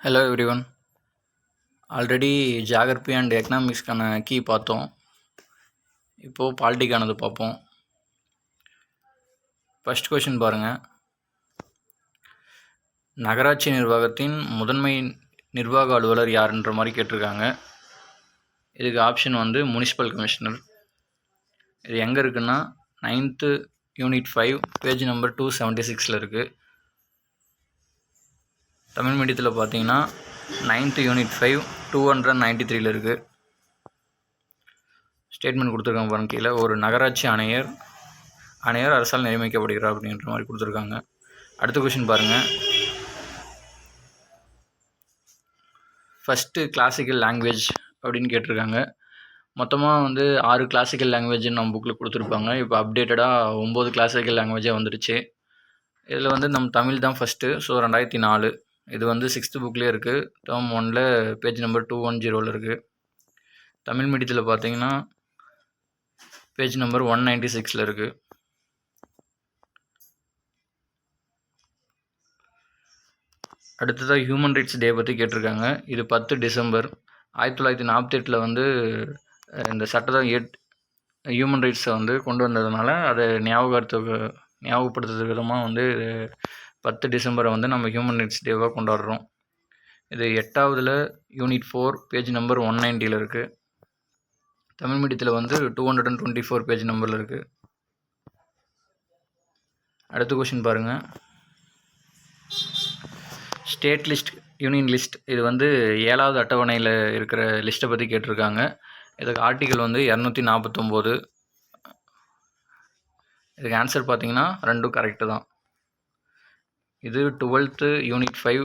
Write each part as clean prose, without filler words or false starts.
Hello everyone. Already geography and எக்கனாமிக்ஸ்க்கான key பார்த்தோம். இப்போது பாலிட்டிக்கானது பார்ப்போம். ஃபர்ஸ்ட் கொஷின் பாருங்கள். நகராட்சி நிர்வாகத்தின் முதன்மை நிர்வாக அலுவலர் யாருன்ற மாதிரி கேட்டிருக்காங்க. இதுக்கு ஆப்ஷன் வந்து முனிசிபல் கமிஷனர். இது எங்கே இருக்குன்னா 9th யூனிட் 5 பேஜ் நம்பர் 276 இருக்குது. தமிழ் மீடியத்தில் பார்த்தீங்கன்னா 9th யூனிட் 5 293 இருக்குது. ஸ்டேட்மெண்ட் கொடுத்துருக்காங்க பாருங்க. கீழே ஒரு நகராட்சி ஆணையர் அரசால் நியமிக்கப்படுகிறார் அப்படின்ற மாதிரி கொடுத்துருக்காங்க. அடுத்த கொஷின் பாருங்கள். ஃபஸ்ட்டு கிளாசிக்கல் லாங்குவேஜ் அப்படின்னு கேட்டிருக்காங்க. மொத்தமாக வந்து 6 கிளாசிக்கல் லாங்குவேஜ்னு நம்ம புக்கில் கொடுத்துருப்பாங்க. இப்போ அப்டேட்டடாக 9 கிளாசிக்கல் லாங்குவேஜாக வந்துடுச்சு. இதில் வந்து நம்ம தமிழ் தான் ஃபஸ்ட்டு. ஸோ 2004 இது வந்து 6th புக்லேயே இருக்குது. டேர்ம் 1ல் பேஜ் நம்பர் 210 இருக்குது. தமிழ் மீடியத்தில் பார்த்தீங்கன்னா பேஜ் நம்பர் 196 இருக்குது. அடுத்ததாக ஹியூமன் ரைட்ஸ் டே பற்றி கேட்டிருக்காங்க. இது 10 டிசம்பர் 1948 வந்து இந்த சட்டத்தை ஹியூமன் ரைட்ஸை வந்து கொண்டு வந்ததுனால அதை ஞாபகப்படுத்துறது விதமாக வந்து 10 டிசம்பரை வந்து நம்ம ஹியூமன் ரைட்ஸ் டேவாக கொண்டாடுறோம். இது 8வதுல யூனிட் 4 பேஜ் நம்பர் 190 இருக்குது. தமிழ் மீடியத்தில் வந்து 224 பேஜ் நம்பரில் இருக்குது. அடுத்த கொஷின் பாருங்கள். ஸ்டேட் லிஸ்ட், யூனியன் லிஸ்ட், இது வந்து 7வது அட்டவணையில் இருக்கிற லிஸ்ட்டை பற்றி கேட்டிருக்காங்க. இதுக்கு ஆர்டிக்கல் வந்து 249. இதுக்கு ஆன்சர் பார்த்தீங்கன்னா ரெண்டும் கரெக்டு தான். இது 12th யூனிட் 5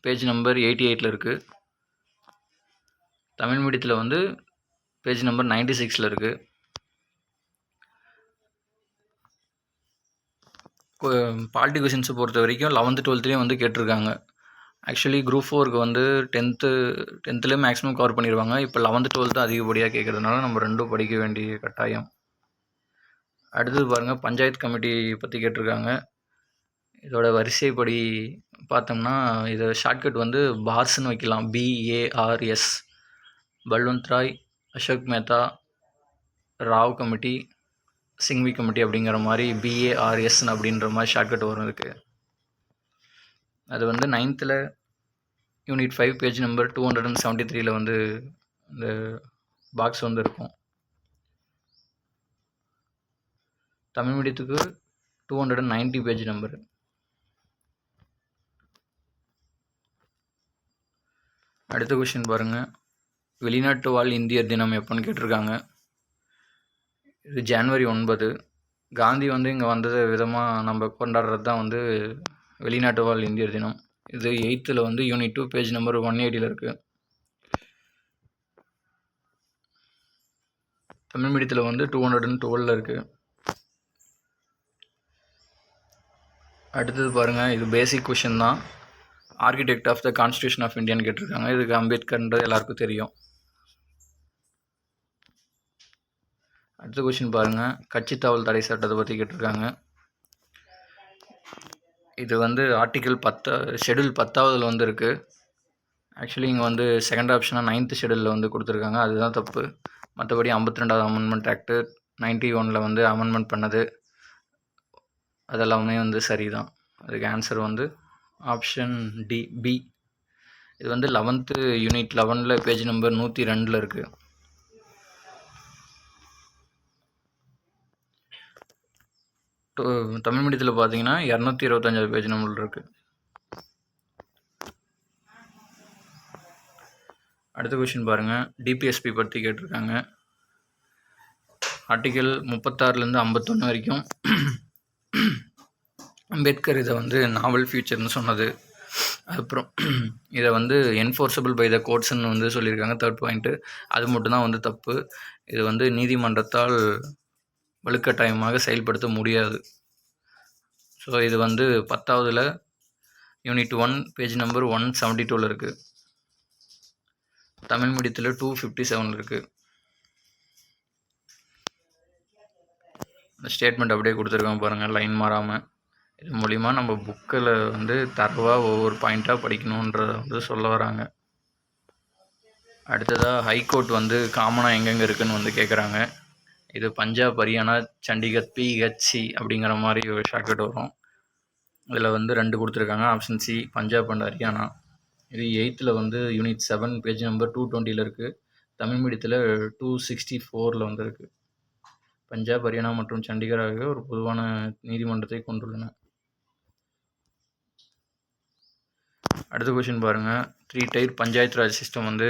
பேஜ் நம்பர் 88 இருக்குது. தமிழ் மீடியத்தில் வந்து பேஜ் நம்பர் 96 இருக்குது. பாலிட்டி கொஷின்ஸை பொறுத்த வரைக்கும் 11th 12th வந்து கேட்டிருக்காங்க. ஆக்சுவலி குரூப் 4க்கு வந்து 10th மேக்ஸிமம் கவர் பண்ணிடுவாங்க. இப்போ 11th 12th அதிகப்படியாக கேட்குறதுனால நம்ம ரெண்டும் படிக்க வேண்டிய கட்டாயம். அடுத்தது பாருங்கள், பஞ்சாயத்து கமிட்டி பற்றி கேட்டிருக்காங்க. இதோட வரிசைப்படி பார்த்தோம்னா இதை ஷார்ட்கட் வந்து பார்ஸ்ன்னு வைக்கலாம். BARS. Balwant Rai, Ashok Mehta, Rao committee, Singhvi committee அப்படிங்கிற மாதிரி BARS அப்படின்ற மாதிரி ஷார்ட்கட் வரும். இருக்குது அது வந்து 9th யூனிட் 5 பேஜ் நம்பர் 273 வந்து இந்த பாக்ஸ் வந்து இருக்கும். தமிழ் மீடியத்துக்கு 290 பேஜ் நம்பரு. அடுத்த கொஷின் பாருங்கள். வெளிநாட்டு வாழ் இந்தியர் தினம் எப்போன்னு கேட்டிருக்காங்க. இது ஜனவரி 9. காந்தி வந்து இங்கே வந்தது விதமாக நம்ம கொண்டாடுறது தான் வந்து வெளிநாட்டு வாழ் இந்தியர் தினம். இது 8th வந்து யூனிட் 2 பேஜ் நம்பர் 180 இருக்குது. தமிழ் மீடியத்தில் வந்து 212 இருக்குது. அடுத்தது பாருங்கள், இது பேசிக் கொஷின் தான். Architect of the constitution of இந்தியான்னு கேட்டிருக்காங்க. இதுக்கு அம்பேத்கர்ன்றது எல்லாருக்கும் தெரியும். அடுத்த கொஷின் பாருங்கள், கட்சித்தாவல் தடை சட்டத்தை பற்றி கேட்டிருக்காங்க. இது வந்து ஆர்டிக்கல் 10 ஷெடியூல் 10வதுல வந்து இருக்குது. ஆக்சுவலி இங்கே வந்து செகண்ட் ஆப்ஷனாக 9th ஷெடியூலில் வந்து கொடுத்துருக்காங்க. அதுதான் தப்பு. மற்றபடி 52வது அமெண்ட்மெண்ட் ஆக்டு 91 வந்து அமெண்ட்மெண்ட் பண்ணது அதெல்லாமே வந்து சரி தான். அதுக்கு ஆன்சர் வந்து ஆப்ஷன் B. இது வந்து 11th யூனிட் 11 பேஜ் நம்பர் 102 இருக்குது. தமிழ் மீடியத்தில் பார்த்தீங்கன்னா 225 பேஜ் நம்பர் இருக்குது. அடுத்த கொஷின் பாருங்கள், DPSP பற்றி கேட்டிருக்காங்க. ஆர்டிக்கல் 36 51 வரைக்கும் அம்பேத்கர் இதை வந்து நாவல் ஃபியூச்சர்னு சொன்னது. அப்புறம் இதை வந்து என்ஃபோர்ஸபிள் பை த கோர்ட்ஸ்ன்னு வந்து சொல்லியிருக்காங்க. 3rd பாயிண்ட்டு அது மட்டும்தான் வந்து தப்பு. இது வந்து நீதிமன்றத்தால் வலுக்கட்டாயமாக செயல்படுத்த முடியாது. ஸோ இது வந்து 10வதுல யூனிட் 1 பேஜ் நம்பர் 172 இருக்குது. தமிழ் மீடியத்தில் 257 இருக்குது. ஸ்டேட்மெண்ட் அப்படியே கொடுத்துருக்காங்க பாருங்கள், லைன் மாறாமல். இது மூலிமா நம்ம புக்கில் வந்து தரவாக ஒவ்வொரு பாயிண்ட்டாக படிக்கணுன்றத வந்து சொல்ல வராங்க. அடுத்ததாக ஹைகோர்ட் வந்து காமனாக எங்கெங்கே இருக்குதுன்னு வந்து கேட்குறாங்க. இது பஞ்சாப், ஹரியானா, சண்டிகர், பிஹெச்சி அப்படிங்கிற மாதிரி ஒரு ஷார்ட்கட் வரும். இதில் வந்து 2 கொடுத்துருக்காங்க. Option C Punjab and Haryana. இது 8th வந்து யூனிட் 7 பேஜ் நம்பர் 220 இருக்குது. தமிழ் மீடியத்தில் 264 வந்து இருக்குது. பஞ்சாப், ஹரியானா மற்றும் சண்டிகர் ஆகிய ஒரு பொதுவான நீதிமன்றத்தை கொண்டுள்ளன. அடுத்த கொஷின் பாருங்கள். 3 டயர் பஞ்சாயத்து ராஜ் சிஸ்டம் வந்து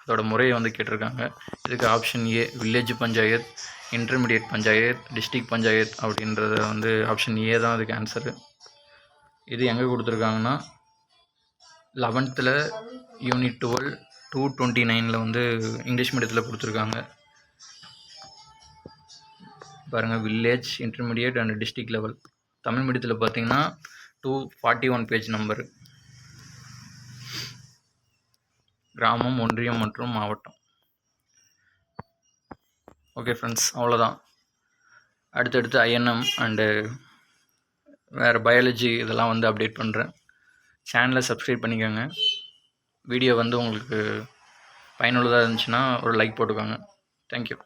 அதோட முறையை வந்து கேட்டிருக்காங்க. இதுக்கு option A village panchayat, intermediate panchayat, district panchayat அப்படின்றத வந்து ஆப்ஷன் ஏ தான் அதுக்கு ஆன்சரு. இது எங்கே கொடுத்துருக்காங்கன்னா 11th யூனிட் 12 229 வந்து இங்கிலீஷ் மீடியத்தில் கொடுத்துருக்காங்க. பாருங்கள், village, intermediate and district level. Tamil மீடியத்தில் பார்த்தீங்கன்னா 241 பேஜ் நம்பரு. கிராமம், ஒன்றியம் மற்றும் மாவட்டம். ஓகே ஃப்ரெண்ட்ஸ், அவ்வளோதான். அடுத்தடுத்து ஐஎன்எம் அண்டு வேறு பயாலஜி இதெல்லாம் வந்து அப்டேட் பண்ணுறேன். சேனலை சப்ஸ்கிரைப் பண்ணிக்கோங்க. வீடியோ வந்து உங்களுக்கு பயனுள்ளதாக இருந்துச்சுன்னா ஒரு லைக் போட்டுக்கோங்க. தேங்க்யூ.